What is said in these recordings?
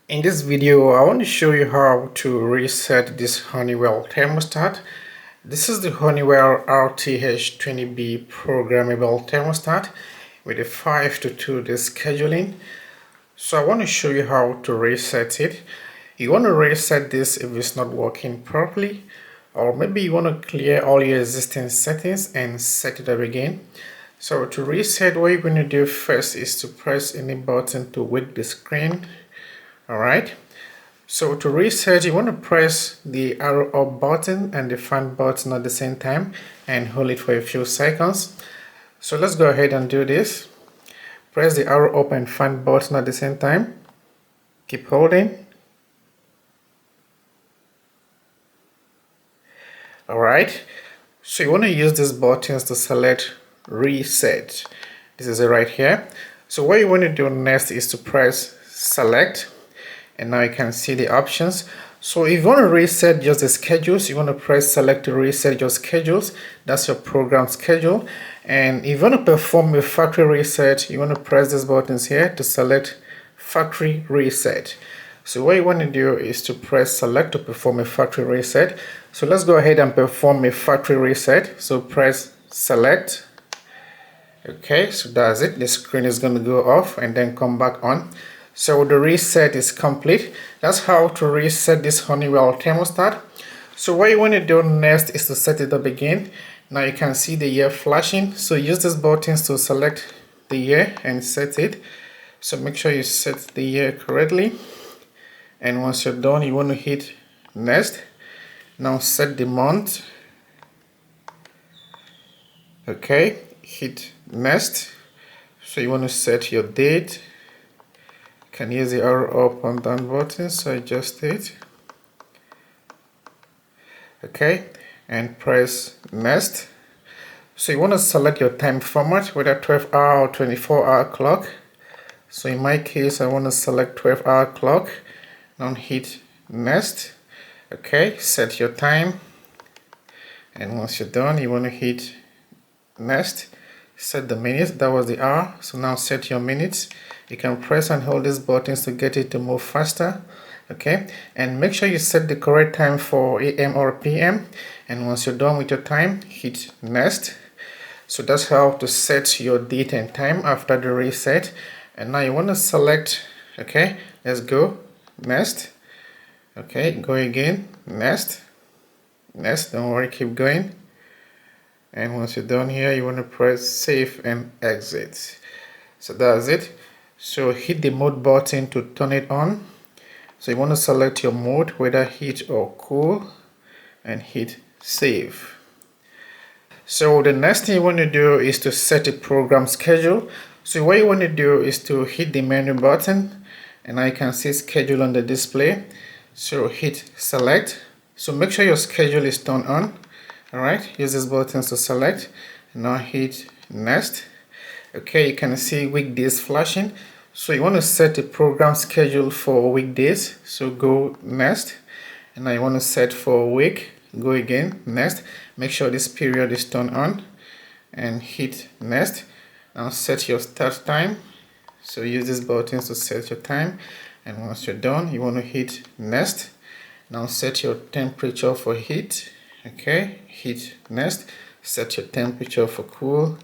In this video, I want to show you how to reset this Honeywell thermostat. This is the Honeywell RTH20B programmable thermostat with a 5 to 2 day scheduling. So I want to show you how to reset it. You want to reset this if it's not working properly, or maybe you want to clear all your existing settings and set it up again. So to reset, what you're going to do first is to press any button to wake the screen. Alright, so to reset, you want to press the arrow up button and the fan button at the same time and hold it for a few seconds. So let's go ahead and do this. Press the arrow up and fan button at the same time. Keep holding. Alright, so you want to use these buttons to select reset. This is it right here. So what you want to do next is to press select. And now you can see the options. So if you want to reset just the schedules, you want to press select to reset your schedules. That's your program schedule. And if you want to perform a factory reset, you want to press these buttons here to select factory reset. So what you want to do is to press select to perform a factory reset. So let's go ahead and perform a factory reset. So press select. Okay, so that's it. The screen is going to go off and then come back on. So the reset is complete. That's how to reset this Honeywell thermostat. So what you want to do next is to set it up again. Now you can see the year flashing. So use these buttons to select the year and set it. So make sure you set the year correctly. And once you're done, you want to hit next. Now set the month. Okay, hit next. So you want to set your date. Can use the arrow up and down button, so adjust it. Okay, and press next. So you want to select your time format, whether 12-hour or 24-hour clock. So in my case, I want to select 12-hour clock. Now hit next. Okay, set your time. And once you're done, you want to hit next. Set the minutes. That was the hour. So now set your minutes. You can press and hold these buttons to get it to move faster. Okay, and make sure you set the correct time for AM or PM. And once you're done with your time, hit next. So that's how to set your date and time after the reset. And now you want to select. Okay, let's go next. Okay, go again, next. Don't worry, keep going. And once you're done here, you want to press save and exit. So that's it. So hit the mode button to turn it on. So you want to select your mode, whether heat or cool, and hit save. So the next thing you want to do is to set a program schedule. So what you want to do is to hit the menu button, and now you can see schedule on the display. So hit select. So make sure your schedule is turned on. Alright, use these buttons to select. Now hit next. Okay, you can see weekdays flashing. So you want to set a program schedule for weekdays. So go next. And now you want to set for a week. Go again, next. Make sure this period is turned on. And hit next. Now set your start time. So use these buttons to set your time. And once you're done, you want to hit next. Now set your temperature for heat. Okay, hit next. Set your temperature for cool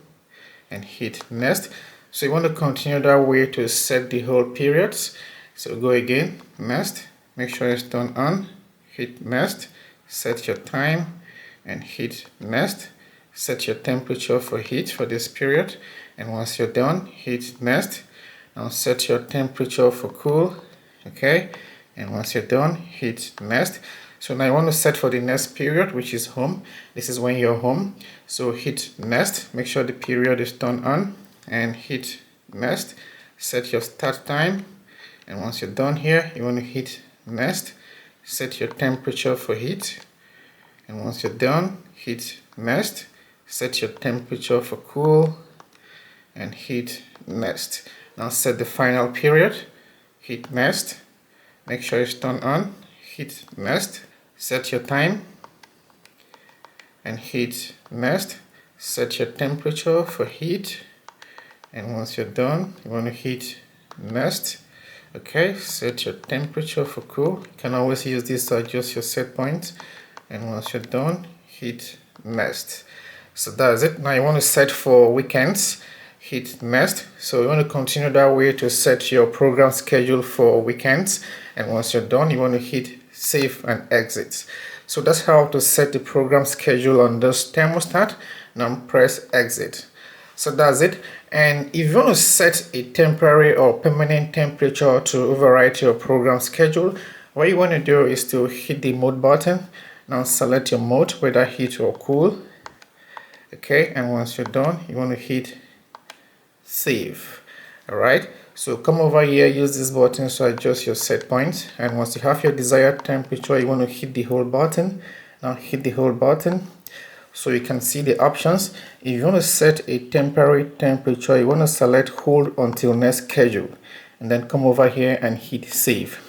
and hit next. So you want to continue that way to set the whole periods. So go again, next. Make sure it's turned on. Hit next. Set your time and hit next. Set your temperature for heat for this period. And once you're done, hit next. Now set your temperature for cool. Okay, and once you're done, hit next. So now I want to set for the next period, which is home. This is when you're home. So hit next. Make sure the period is turned on and hit next. Set your start time. And once you're done here, you want to hit next. Set your temperature for heat. And once you're done, hit next. Set your temperature for cool and hit next. Now set the final period. Hit next. Make sure it's turned on. Hit next. Set your time and hit next. Set your temperature for heat, and once you're done, you want to hit next. Okay, set your temperature for cool. You can always use this to adjust your set point, and once you're done, hit next. So that's it. Now you want to set for weekends, hit next. So you want to continue that way to set your program schedule for weekends, and once you're done, you want to hit save and exit. So that's how to set the program schedule on this thermostat. Now press exit. So that's it. And if you want to set a temporary or permanent temperature to override your program schedule, what you want to do is to hit the mode button. Now select your mode, whether heat or cool. Okay, and once you're done, you want to hit save. Alright, so come over here, use this button to adjust your set point, and once you have your desired temperature, you want to hit the hold button. Now hit the hold button so you can see the options. If you want to set a temporary temperature, you want to select hold until next schedule, and then come over here and hit save.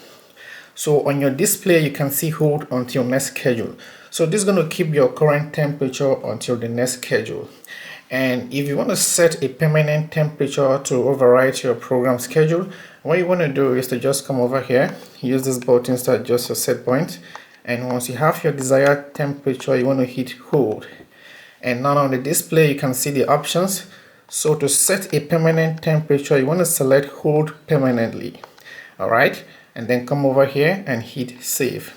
So on your display you can see hold until next schedule. So this is going to keep your current temperature until the next schedule. And if you want to set a permanent temperature to override your program schedule, what you want to do is to just come over here, use this button to adjust your set point, and once you have your desired temperature, you want to hit hold. And now on the display you can see the options. So to set a permanent temperature, you want to select hold permanently. Alright, and then come over here and hit save.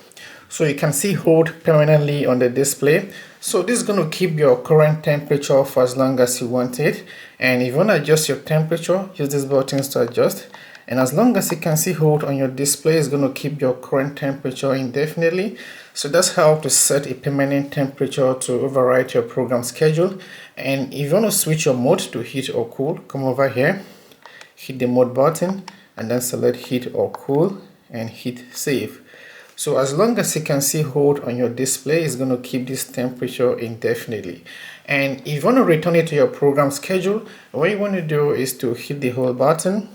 So you can see hold permanently on the display. So this is going to keep your current temperature for as long as you want it. And if you want to adjust your temperature, use these buttons to adjust. And as long as you can see hold on your display, it's going to keep your current temperature indefinitely. So that's how to set a permanent temperature to override your program schedule. And if you want to switch your mode to heat or cool, come over here, hit the mode button, and then select heat or cool and hit save. So as long as you can see hold on your display, it's going to keep this temperature indefinitely. And if you want to return it to your program schedule, what you want to do is to hit the hold button,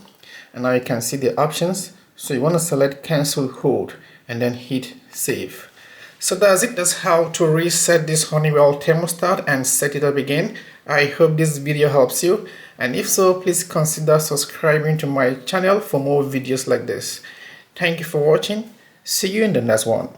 and now you can see the options. So you want to select cancel hold and then hit save. So that's it. That's how to reset this Honeywell thermostat and set it up again. I hope this video helps you, and if so, please consider subscribing to my channel for more videos like this. Thank you for watching. See you in the next one.